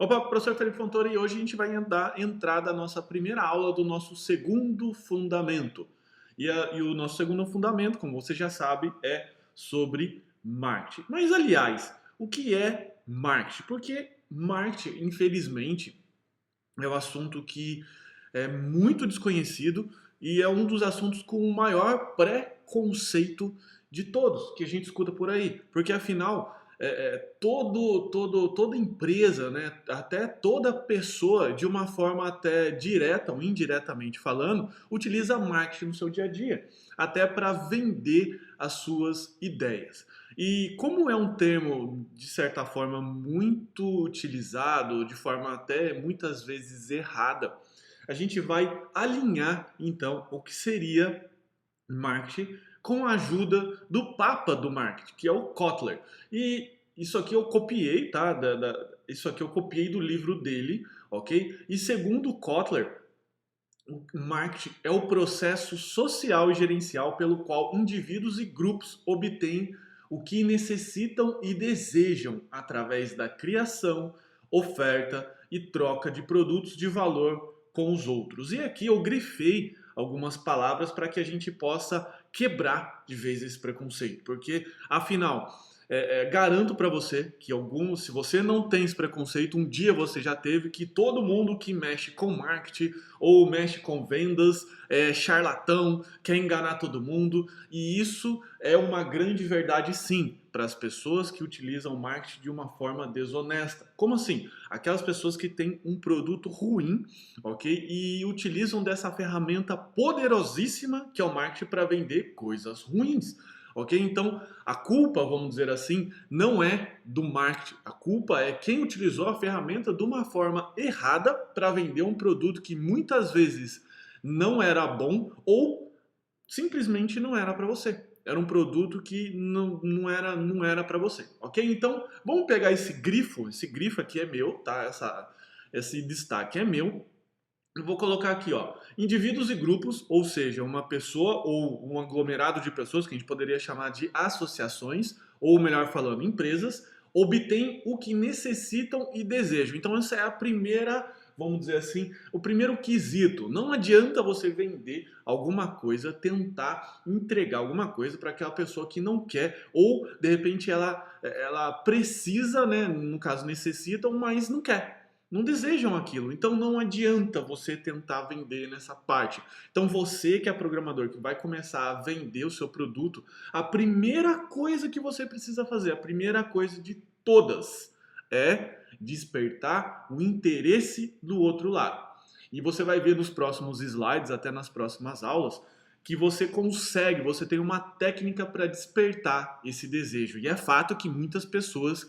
Opa, professor Felipe Fontoura, e hoje a gente vai dar entrada à nossa primeira aula do nosso segundo fundamento. E o nosso segundo fundamento, como você já sabe, é sobre marketing. Mas, aliás, o que é marketing? Porque marketing, infelizmente, é um assunto que é muito desconhecido e é um dos assuntos com o maior preconceito de todos que a gente escuta por aí. Porque afinal, toda empresa, né, até toda pessoa, de uma forma até direta ou indiretamente falando, utiliza marketing no seu dia a dia, até para vender as suas ideias. E como é um termo, de certa forma, muito utilizado, de forma até muitas vezes errada, a gente vai alinhar então o que seria marketing com a ajuda do papa do marketing, que é o Kotler. E isso aqui eu copiei, tá? Isso aqui eu copiei do livro dele, ok? E segundo Kotler, o marketing é o processo social e gerencial pelo qual indivíduos e grupos obtêm o que necessitam e desejam através da criação, oferta e troca de produtos de valor com os outros. E aqui eu grifei algumas palavras para que a gente possa quebrar de vez esse preconceito, porque afinal garanto para você que se você não tem esse preconceito, um dia você já teve, que todo mundo que mexe com marketing ou mexe com vendas é charlatão, quer enganar todo mundo, e isso é uma grande verdade sim para as pessoas que utilizam marketing de uma forma desonesta. Como assim? Aquelas pessoas que têm um produto ruim, ok? E utilizam dessa ferramenta poderosíssima que é o marketing para vender coisas ruins. Ok? Então, a culpa, vamos dizer assim, não é do marketing. A culpa é quem utilizou a ferramenta de uma forma errada para vender um produto que muitas vezes não era bom ou simplesmente não era para você. Era um produto que não era para você, ok? Então, vamos pegar esse grifo aqui é meu, tá? Esse destaque é meu, eu vou colocar aqui, ó, indivíduos e grupos, ou seja, uma pessoa ou um aglomerado de pessoas, que a gente poderia chamar de associações, ou melhor falando, empresas, obtêm o que necessitam e desejam. Então essa é a primeira, vamos dizer assim, o primeiro quesito. Não adianta você vender alguma coisa, tentar entregar alguma coisa para aquela pessoa que não quer, ou de repente ela precisa, né, no caso necessitam, mas não quer, não desejam aquilo. Então não adianta você tentar vender nessa parte. Então você que é programador, que vai começar a vender o seu produto, a primeira coisa que você precisa fazer, a primeira coisa de todas, é despertar o interesse do outro lado. E você vai ver nos próximos slides, até nas próximas aulas, que você consegue, você tem uma técnica para despertar esse desejo. E é fato que muitas pessoas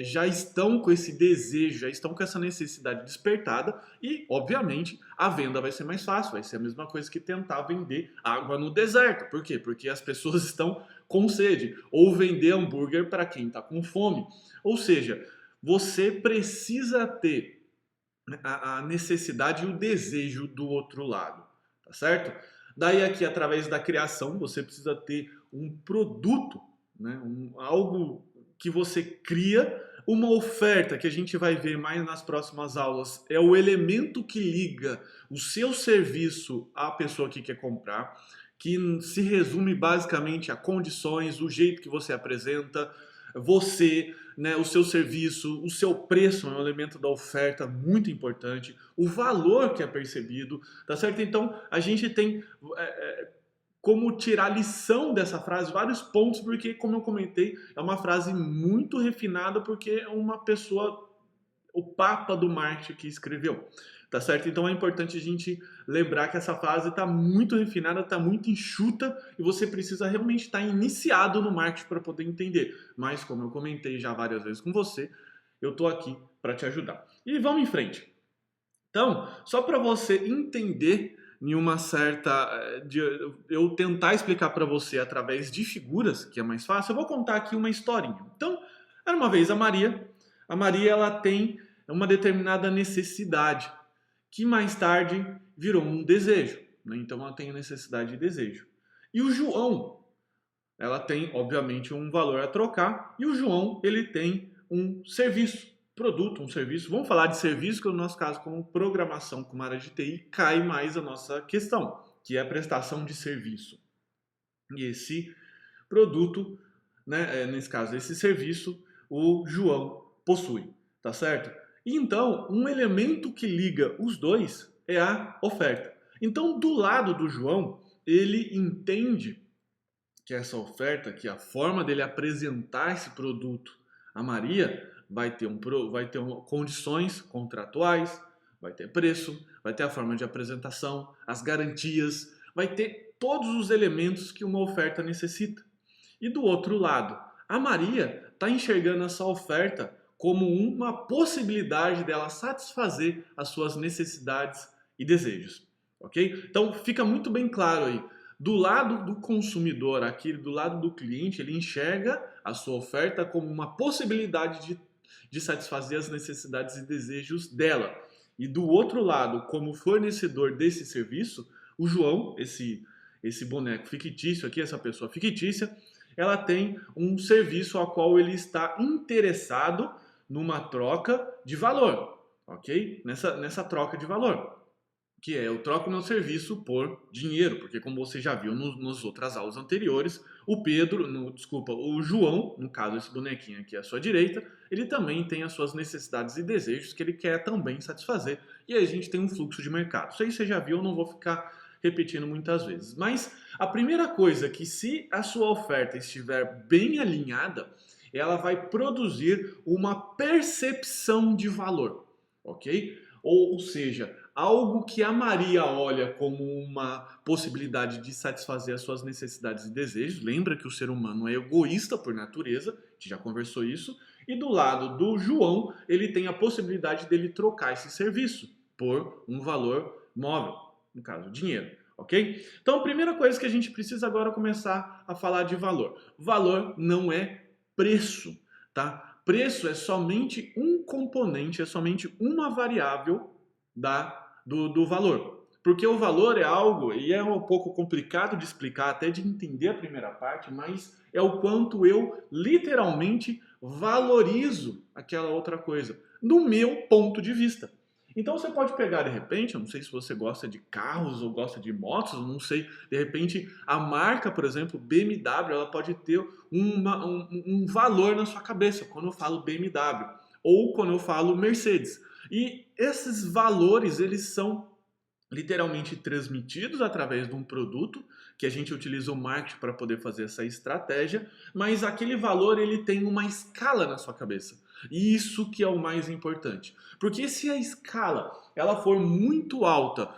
já estão com esse desejo, já estão com essa necessidade despertada e, obviamente, a venda vai ser mais fácil, vai ser a mesma coisa que tentar vender água no deserto. Por quê? Porque as pessoas estão com sede, ou vender hambúrguer para quem está com fome. Ou seja, você precisa ter a necessidade e o desejo do outro lado, tá certo? Daí aqui, através da criação, você precisa ter um produto, né? Algo que você cria, uma oferta que a gente vai ver mais nas próximas aulas, é o elemento que liga o seu serviço à pessoa que quer comprar, que se resume basicamente a condições, o jeito que você apresenta, você, né, o seu serviço, o seu preço é um elemento da oferta muito importante, o valor que é percebido, tá certo? Então a gente tem como tirar lição dessa frase, vários pontos, porque, como eu comentei, é uma frase muito refinada, porque é uma pessoa, o papa do marketing que escreveu, tá certo? Então é importante a gente lembrar que essa frase está muito refinada, está muito enxuta e você precisa realmente estar iniciado no marketing para poder entender. Mas, como eu comentei já várias vezes com você, eu estou aqui para te ajudar. E vamos em frente. Então, só para você entender em uma certa, eu tentar explicar para você através de figuras, que é mais fácil, eu vou contar aqui uma historinha. Então, era uma vez a Maria. A Maria, ela tem uma determinada necessidade, que mais tarde virou um desejo, né? Então ela tem necessidade e desejo. E o João, ela tem obviamente um valor a trocar, e o João, ele tem um serviço produto, um serviço. Vamos falar de serviço, que no nosso caso, como programação, como área de TI, cai mais a nossa questão, que é a prestação de serviço. E esse produto, né, nesse caso, esse serviço, o João possui, tá certo? E então, um elemento que liga os dois é a oferta. Então, do lado do João, ele entende que essa oferta, que a forma dele apresentar esse produto a Maria vai ter condições contratuais, vai ter preço, vai ter a forma de apresentação, as garantias, vai ter todos os elementos que uma oferta necessita. E do outro lado, a Maria está enxergando essa oferta como uma possibilidade dela satisfazer as suas necessidades e desejos, ok? Então fica muito bem claro aí. Do lado do consumidor, aqui do lado do cliente, ele enxerga a sua oferta como uma possibilidade de satisfazer as necessidades e desejos dela. E do outro lado, como fornecedor desse serviço, o João, esse boneco fictício aqui, essa pessoa fictícia, ela tem um serviço ao qual ele está interessado numa troca de valor, ok? Nessa troca de valor, que é eu troco meu serviço por dinheiro, porque como você já viu nas outras aulas anteriores, o João, no caso esse bonequinho aqui à sua direita, ele também tem as suas necessidades e desejos que ele quer também satisfazer, e aí a gente tem um fluxo de mercado. Isso aí você já viu, eu não vou ficar repetindo muitas vezes. Mas a primeira coisa é que se a sua oferta estiver bem alinhada, ela vai produzir uma percepção de valor, ok? Ou seja, algo que a Maria olha como uma possibilidade de satisfazer as suas necessidades e desejos. Lembra que o ser humano é egoísta por natureza, a gente já conversou isso. E do lado do João, ele tem a possibilidade dele trocar esse serviço por um valor móvel, no caso, dinheiro, ok? Então, a primeira coisa que a gente precisa agora começar a falar de valor. Valor não é preço, tá? Preço é somente um componente, é somente uma variável do valor. Porque o valor é algo, e é um pouco complicado de explicar, até de entender a primeira parte, mas é o quanto eu literalmente valorizo aquela outra coisa, no meu ponto de vista. Então você pode pegar de repente, eu não sei se você gosta de carros ou gosta de motos, eu não sei, de repente a marca, por exemplo, BMW, ela pode ter um valor na sua cabeça quando eu falo BMW ou quando eu falo Mercedes. E esses valores, eles são literalmente transmitidos através de um produto que a gente utiliza o marketing para poder fazer essa estratégia, mas aquele valor ele tem uma escala na sua cabeça. E isso que é o mais importante. Porque se a escala ela for muito alta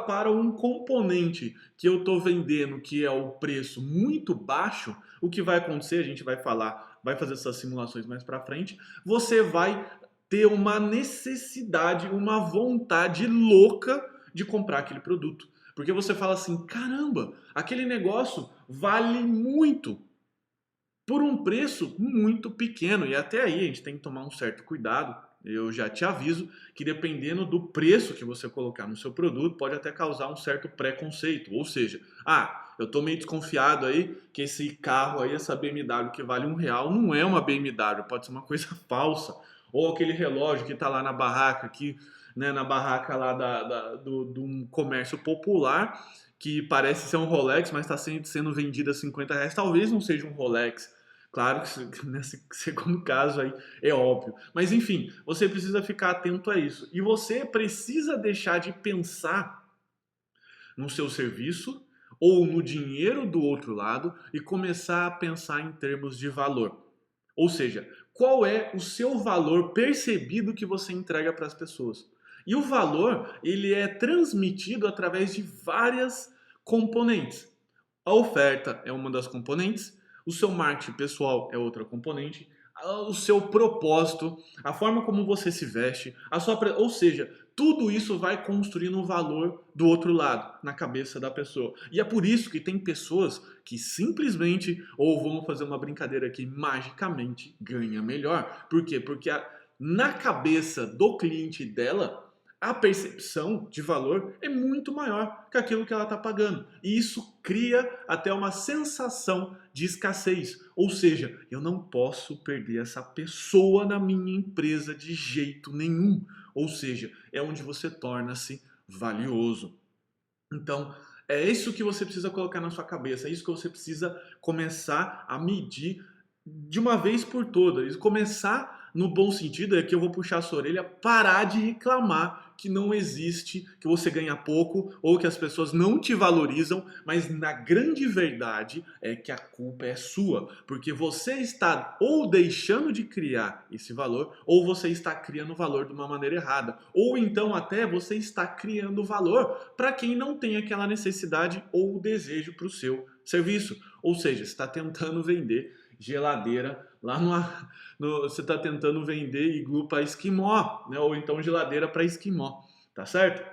para um componente que eu estou vendendo, que é o preço muito baixo, o que vai acontecer, a gente vai falar, vai fazer essas simulações mais para frente, você vai ter uma necessidade, uma vontade louca de comprar aquele produto. Porque você fala assim, caramba, aquele negócio vale muito por um preço muito pequeno. E até aí a gente tem que tomar um certo cuidado. Eu já te aviso que dependendo do preço que você colocar no seu produto, pode até causar um certo preconceito. Ou seja, eu estou meio desconfiado aí que esse carro aí, essa BMW que vale R$ 1, não é uma BMW, pode ser uma coisa falsa. Ou aquele relógio que está lá na barraca, aqui, né, na barraca lá de um comércio popular, que parece ser um Rolex, mas está sendo vendido a R$ 50. Talvez não seja um Rolex. Claro que nesse segundo caso aí é óbvio. Mas enfim, você precisa ficar atento a isso. E você precisa deixar de pensar no seu serviço ou no dinheiro do outro lado e começar a pensar em termos de valor. Ou seja, qual é o seu valor percebido que você entrega para as pessoas? E o valor, ele é transmitido através de várias componentes. A oferta é uma das componentes, o seu marketing pessoal é outra componente, o seu propósito, a forma como você se veste, ou seja, tudo isso vai construindo um valor do outro lado, na cabeça da pessoa. E é por isso que tem pessoas que simplesmente, ou vamos fazer uma brincadeira aqui, magicamente ganha melhor. Por quê? Porque na cabeça do cliente dela, a percepção de valor é muito maior que aquilo que ela está pagando. E isso cria até uma sensação de escassez. Ou seja, eu não posso perder essa pessoa na minha empresa de jeito nenhum. Ou seja, é onde você torna-se valioso. Então, é isso que você precisa colocar na sua cabeça, é isso que você precisa começar a medir de uma vez por todas. E começar no bom sentido é que eu vou puxar a sua orelha, parar de reclamar que não existe, que você ganha pouco ou que as pessoas não te valorizam, mas na grande verdade é que a culpa é sua, porque você está ou deixando de criar esse valor ou você está criando valor de uma maneira errada, ou então até você está criando valor para quem não tem aquela necessidade ou desejo para o seu serviço, ou seja, está tentando vender geladeira lá você está tentando vender iglu para esquimó, né? Ou então geladeira para esquimó, tá certo?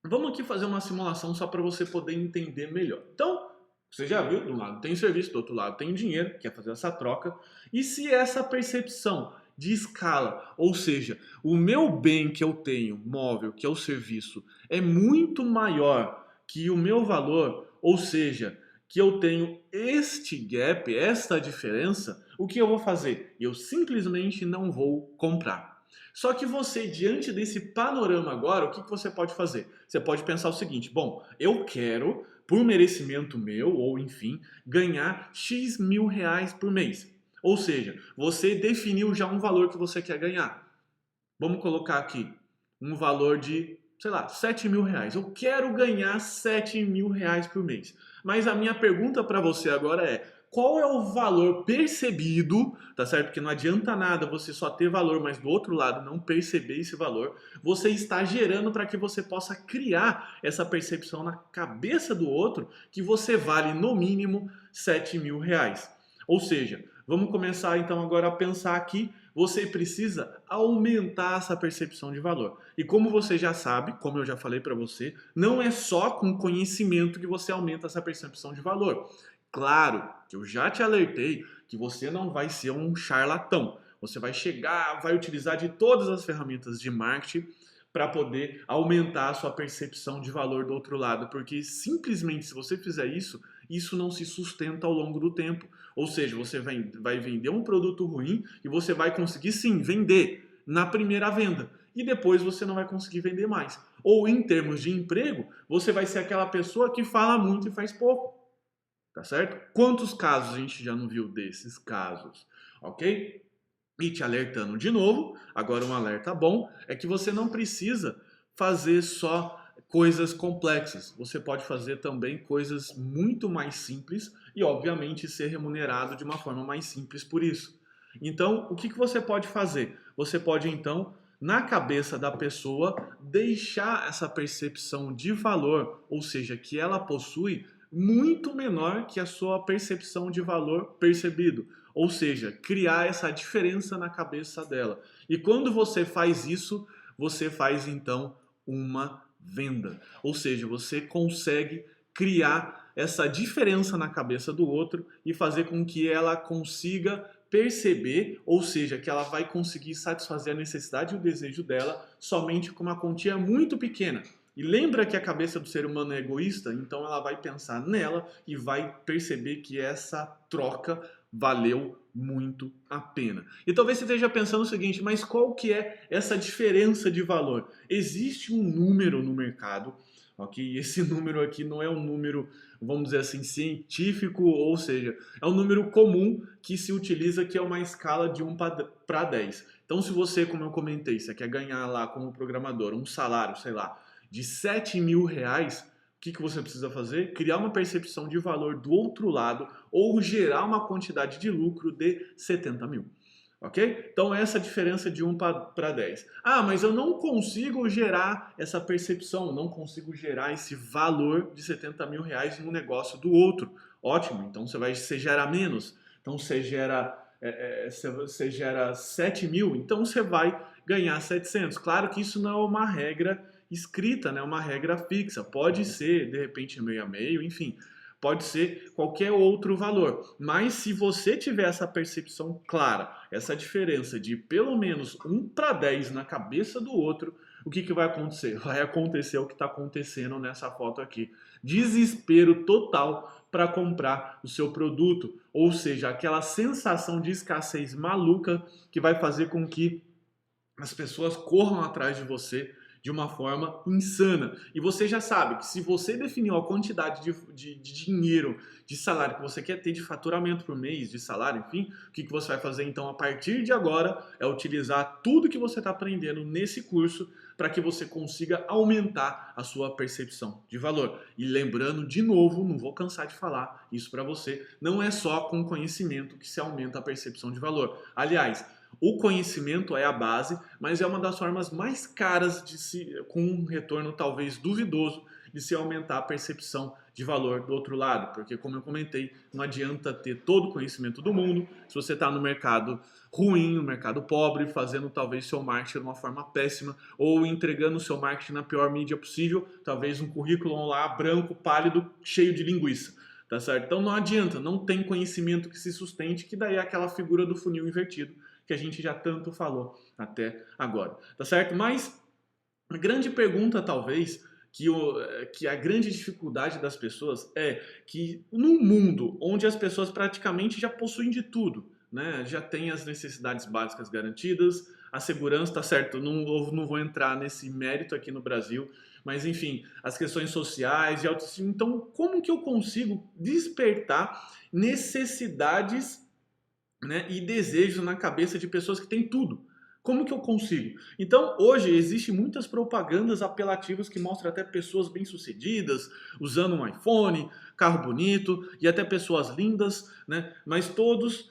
Vamos aqui fazer uma simulação só para você poder entender melhor. Então, você já viu, de um lado tem serviço, do outro lado tem dinheiro, quer fazer essa troca. E se essa percepção de escala, ou seja, o meu bem que eu tenho, móvel, que é o serviço, é muito maior que o meu valor, ou seja, que eu tenho este gap, esta diferença, o que eu vou fazer? Eu simplesmente não vou comprar. Só que você, diante desse panorama agora, o que você pode fazer? Você pode pensar o seguinte: bom, eu quero, por merecimento meu, ou enfim, ganhar X mil reais por mês. Ou seja, você definiu já um valor que você quer ganhar. Vamos colocar aqui um valor de, sei lá, 7 mil reais. Eu quero ganhar 7 mil reais por mês. Mas a minha pergunta para você agora é: qual é o valor percebido, tá certo? Porque não adianta nada você só ter valor, mas do outro lado não perceber esse valor, você está gerando para que você possa criar essa percepção na cabeça do outro que você vale no mínimo 7 mil reais. Ou seja, vamos começar então agora a pensar aqui. Você precisa aumentar essa percepção de valor. E como você já sabe, como eu já falei para você, não é só com conhecimento que você aumenta essa percepção de valor. Claro que eu já te alertei que você não vai ser um charlatão. Você vai chegar, vai utilizar de todas as ferramentas de marketing para poder aumentar a sua percepção de valor do outro lado, porque simplesmente se você fizer isso, isso não se sustenta ao longo do tempo. Ou seja, você vai vender um produto ruim e você vai conseguir sim vender na primeira venda e depois você não vai conseguir vender mais. Ou em termos de emprego, você vai ser aquela pessoa que fala muito e faz pouco. Tá certo? Quantos casos a gente já não viu desses casos? Ok? E te alertando de novo, agora um alerta bom, é que você não precisa fazer só coisas complexas. Você pode fazer também coisas muito mais simples e, obviamente, ser remunerado de uma forma mais simples por isso. Então, o que você pode fazer? Você pode, então, na cabeça da pessoa, deixar essa percepção de valor, ou seja, que ela possui, muito menor que a sua percepção de valor percebido. Ou seja, criar essa diferença na cabeça dela. E quando você faz isso, você faz então uma venda. Ou seja, você consegue criar essa diferença na cabeça do outro e fazer com que ela consiga perceber, ou seja, que ela vai conseguir satisfazer a necessidade e o desejo dela somente com uma quantia muito pequena. E lembra que a cabeça do ser humano é egoísta, então ela vai pensar nela e vai perceber que essa troca valeu muito a pena. E talvez você esteja pensando o seguinte: mas qual que é essa diferença de valor? Existe um número no mercado, ok? E esse número aqui não é um número, vamos dizer assim, científico, ou seja, é um número comum que se utiliza, que é uma escala de 1 para 10. Então, se você, como eu comentei, você quer ganhar lá como programador um salário, sei lá, de 7 mil reais, o que você precisa fazer? Criar uma percepção de valor do outro lado ou gerar uma quantidade de lucro de 70 mil. Ok? Então, essa é a diferença de 1 para 10. Ah, mas eu não consigo gerar essa percepção, não consigo gerar esse valor de 70 mil reais no negócio do outro. Ótimo, então você gera menos. Então, você gera 7 mil, então você vai ganhar 700. Claro que isso não é uma regra escrita, né? Uma regra fixa. Pode ser, de repente, meio a meio, enfim. pode ser qualquer outro valor. Mas se você tiver essa percepção clara, essa diferença de pelo menos 1 para 10 na cabeça do outro, o que vai acontecer? Vai acontecer o que está acontecendo nessa foto aqui. Desespero total para comprar o seu produto, ou seja, aquela sensação de escassez maluca que vai fazer com que as pessoas corram atrás de você de uma forma insana. E você já sabe que se você definiu a quantidade de dinheiro, de salário que você quer ter de faturamento por mês, de salário, enfim, o que você vai fazer então a partir de agora é utilizar tudo que você está aprendendo nesse curso para que você consiga aumentar a sua percepção de valor. E lembrando de novo, não vou cansar de falar isso para você, não é só com conhecimento que se aumenta a percepção de valor. Aliás, o conhecimento é a base, mas é uma das formas mais caras de se, com um retorno talvez duvidoso, de se aumentar a percepção de valor do outro lado. Porque, como eu comentei, não adianta ter todo o conhecimento do mundo se você está no mercado ruim, no mercado pobre, fazendo talvez seu marketing de uma forma péssima ou entregando o seu marketing na pior mídia possível, talvez um currículo lá branco, pálido, cheio de linguiça. Tá certo? Então não adianta, não tem conhecimento que se sustente, que daí é aquela figura do funil invertido que a gente já tanto falou até agora, tá certo? Mas a grande pergunta, talvez, que a grande dificuldade das pessoas é que num mundo onde as pessoas praticamente já possuem de tudo, né? Já tem as necessidades básicas garantidas, a segurança, tá certo? Não vou entrar nesse mérito aqui no Brasil, mas enfim, as questões sociais e autoestima. Então, como que eu consigo despertar necessidades, né, e desejos na cabeça de pessoas que têm tudo? Como que eu consigo? Então, hoje existem muitas propagandas apelativas que mostram até pessoas bem-sucedidas, usando um iPhone, carro bonito e até pessoas lindas, né? Mas todas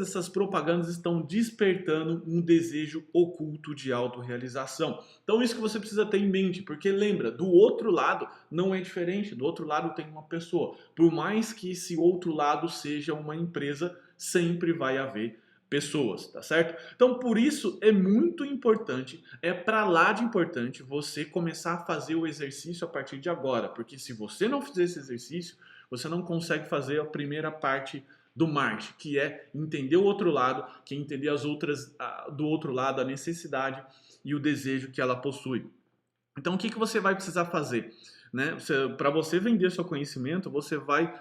essas propagandas estão despertando um desejo oculto de autorrealização. Então, isso que você precisa ter em mente, porque lembra, do outro lado não é diferente, do outro lado tem uma pessoa. Por mais que esse outro lado seja uma empresa, sempre vai haver pessoas, tá certo? Então, por isso é muito importante, é para lá de importante você começar a fazer o exercício a partir de agora, porque se você não fizer esse exercício, você não consegue fazer a primeira parte do marketing, que é entender o outro lado, que é entender as outras do outro lado, a necessidade e o desejo que ela possui. Então, o que você vai precisar fazer, né? Para você vender seu conhecimento, você vai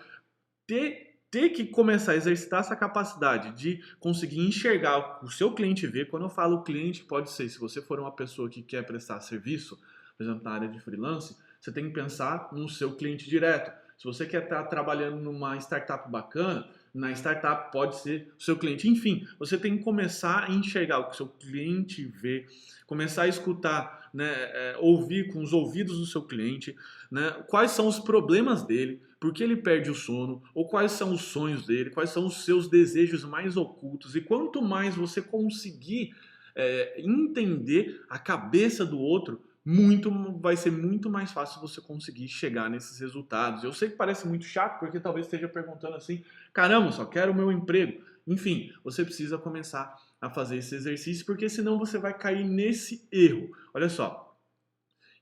ter que começar a exercitar essa capacidade de conseguir enxergar o seu cliente ver. Quando eu falo cliente, pode ser, se você for uma pessoa que quer prestar serviço, por exemplo, na área de freelance, você tem que pensar no seu cliente direto. Se você quer estar trabalhando numa startup bacana, na startup pode ser o seu cliente. Enfim, você tem que começar a enxergar o que o seu cliente vê, começar a escutar, né, ouvir com os ouvidos do seu cliente, né, quais são os problemas dele, por que ele perde o sono, ou quais são os sonhos dele, quais são os seus desejos mais ocultos. E quanto mais você conseguir entender a cabeça do outro, vai ser muito mais fácil você conseguir chegar nesses resultados. Eu sei que parece muito chato, porque talvez esteja perguntando assim, caramba, só quero o meu emprego. Enfim, você precisa começar a fazer esse exercício, porque senão você vai cair nesse erro. Olha só,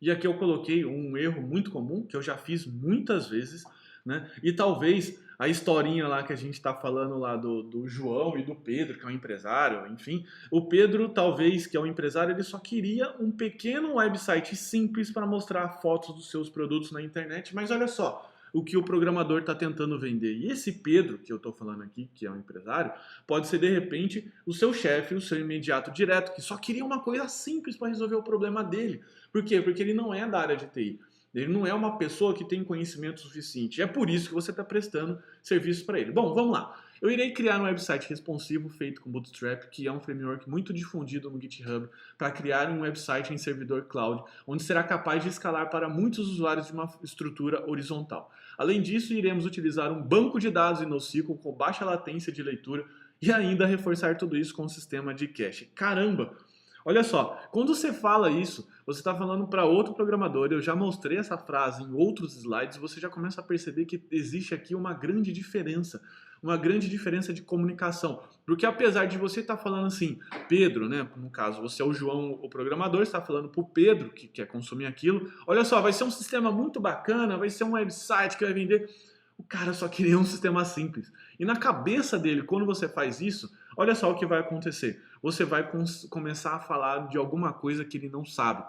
e aqui eu coloquei um erro muito comum, que eu já fiz muitas vezes, né? E talvez a historinha lá que a gente está falando lá do João e do Pedro, que é um empresário, enfim. O Pedro, talvez, que é um empresário, ele só queria um pequeno website simples para mostrar fotos dos seus produtos na internet. Mas olha só, o que o programador está tentando vender. E esse Pedro, que eu estou falando aqui, que é um empresário, pode ser, de repente, o seu chefe, o seu imediato direto, que só queria uma coisa simples para resolver o problema dele. Por quê? Porque ele não é da área de TI. Ele não é uma pessoa que tem conhecimento suficiente. É por isso que você está prestando serviço para ele. Bom, vamos lá. Eu irei criar um website responsivo feito com Bootstrap, que é um framework muito difundido no GitHub, para criar um website em servidor cloud, onde será capaz de escalar para muitos usuários de uma estrutura horizontal. Além disso, iremos utilizar um banco de dados em NoSQL com baixa latência de leitura e ainda reforçar tudo isso com um sistema de cache. Caramba! Olha só, quando você fala isso, você está falando para outro programador, eu já mostrei essa frase em outros slides, você já começa a perceber que existe aqui uma grande diferença. uma grande diferença de comunicação. Porque apesar de você estar falando assim, Pedro, né? No caso, você é o João, o programador, está falando para o Pedro, que quer consumir aquilo. Olha só, vai ser um sistema muito bacana, vai ser um website que vai vender. O cara só queria um sistema simples. E na cabeça dele, quando você faz isso, olha só o que vai acontecer. Você vai começar a falar de alguma coisa que ele não sabe.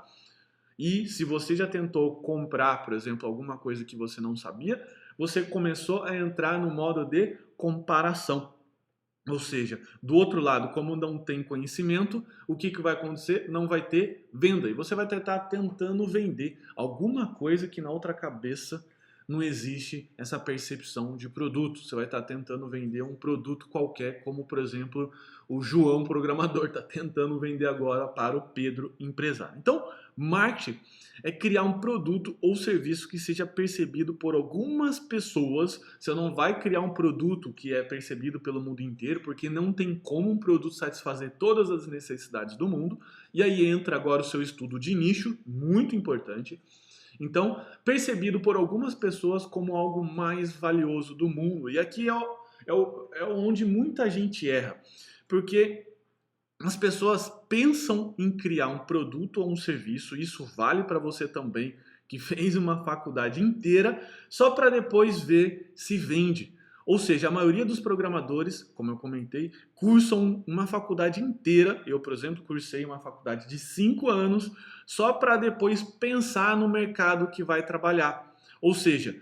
E se você já tentou comprar, por exemplo, alguma coisa que você não sabia, você começou a entrar no modo de comparação. Ou seja, do outro lado, como não tem conhecimento, o que vai acontecer? Não vai ter venda. E você vai estar tentando vender alguma coisa que na outra cabeça não existe essa percepção de produto. Você vai estar tentando vender um produto qualquer, como por exemplo o João programador está tentando vender agora para o Pedro empresário. Então, marketing é criar um produto ou serviço que seja percebido por algumas pessoas. Você não vai criar um produto que é percebido pelo mundo inteiro, porque não tem como um produto satisfazer todas as necessidades do mundo. E aí entra agora o seu estudo de nicho, muito importante. Então, percebido por algumas pessoas como algo mais valioso do mundo. E aqui é onde muita gente erra, porque as pessoas pensam em criar um produto ou um serviço, isso vale para você também, que fez uma faculdade inteira, só para depois ver se vende. Ou seja, a maioria dos programadores, como eu comentei, cursam uma faculdade inteira. Eu, por exemplo, cursei uma faculdade de 5 anos, só para depois pensar no mercado que vai trabalhar. Ou seja,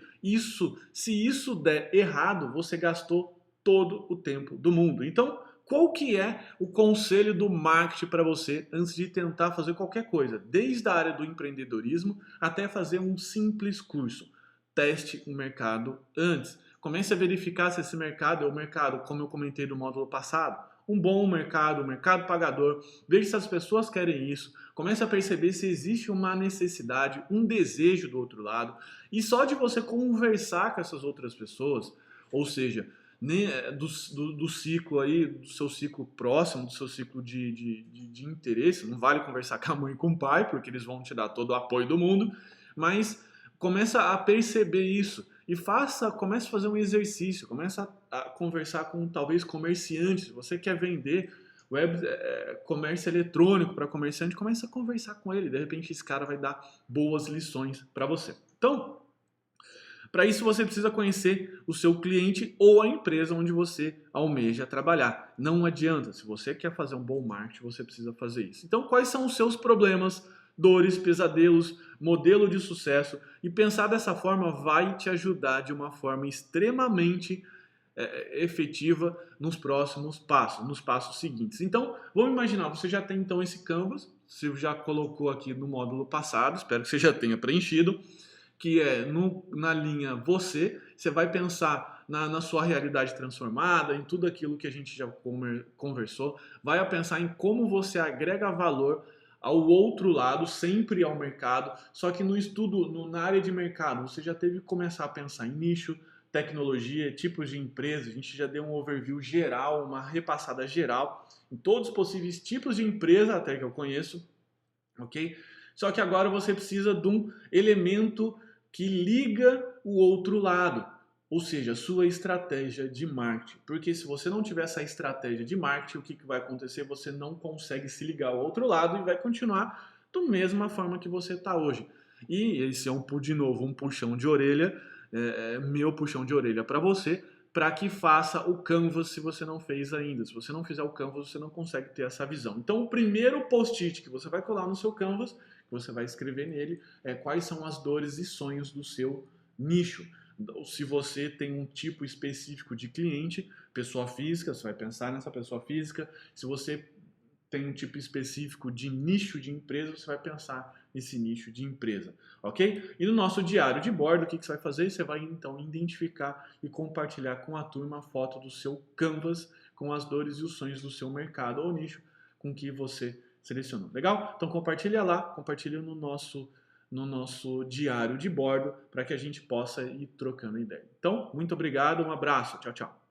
se isso der errado, você gastou todo o tempo do mundo. Então, qual que é o conselho do marketing para você antes de tentar fazer qualquer coisa? Desde a área do empreendedorismo até fazer um simples curso. Teste o mercado antes. Comece a verificar se esse mercado é o mercado, como eu comentei no módulo passado, um bom mercado, um mercado pagador. Veja se as pessoas querem isso. Comece a perceber se existe uma necessidade, um desejo do outro lado. E só de você conversar com essas outras pessoas, ou seja, do ciclo aí, do seu ciclo próximo, do seu ciclo de interesse. Não vale conversar com a mãe e com o pai, porque eles vão te dar todo o apoio do mundo, mas começa a perceber isso e comece a fazer um exercício, começa a conversar com talvez comerciantes. Se você quer vender comércio eletrônico para comerciante, comece a conversar com ele, de repente esse cara vai dar boas lições para você. Então, para isso você precisa conhecer o seu cliente ou a empresa onde você almeja trabalhar. Não adianta, se você quer fazer um bom marketing, você precisa fazer isso. Então, quais são os seus problemas, dores, pesadelos, modelo de sucesso? E pensar dessa forma vai te ajudar de uma forma extremamente efetiva nos próximos passos, nos passos seguintes. Então, vamos imaginar, você já tem então esse canvas, você já colocou aqui no módulo passado, espero que você já tenha preenchido, que é na linha você vai pensar na sua realidade transformada, em tudo aquilo que a gente já conversou, vai pensar em como você agrega valor ao outro lado, sempre ao mercado, só que no estudo, na área de mercado, você já teve que começar a pensar em nicho, tecnologia, tipos de empresas, a gente já deu um overview geral, uma repassada geral em todos os possíveis tipos de empresa, até que eu conheço, ok? Só que agora você precisa de um elemento que liga o outro lado, ou seja, a sua estratégia de marketing. Porque se você não tiver essa estratégia de marketing, o que vai acontecer? Você não consegue se ligar ao outro lado e vai continuar da mesma forma que você está hoje. E esse é de novo, um puxão de orelha, meu puxão de orelha para você, para que faça o Canvas se você não fez ainda. Se você não fizer o Canvas, você não consegue ter essa visão. Então, o primeiro post-it que você vai colar no seu Canvas, que você vai escrever nele, é quais são as dores e sonhos do seu nicho. Se você tem um tipo específico de cliente, pessoa física, você vai pensar nessa pessoa física. Se você tem um tipo específico de nicho de empresa, você vai pensar nesse nicho de empresa, ok? E no nosso diário de bordo, o que você vai fazer? Você vai então identificar e compartilhar com a turma a foto do seu Canvas com as dores e os sonhos do seu mercado ou nicho com que você selecionou. Legal? Então compartilha lá, compartilha no nosso diário de bordo para que a gente possa ir trocando ideia. Então, muito obrigado, um abraço, tchau, tchau.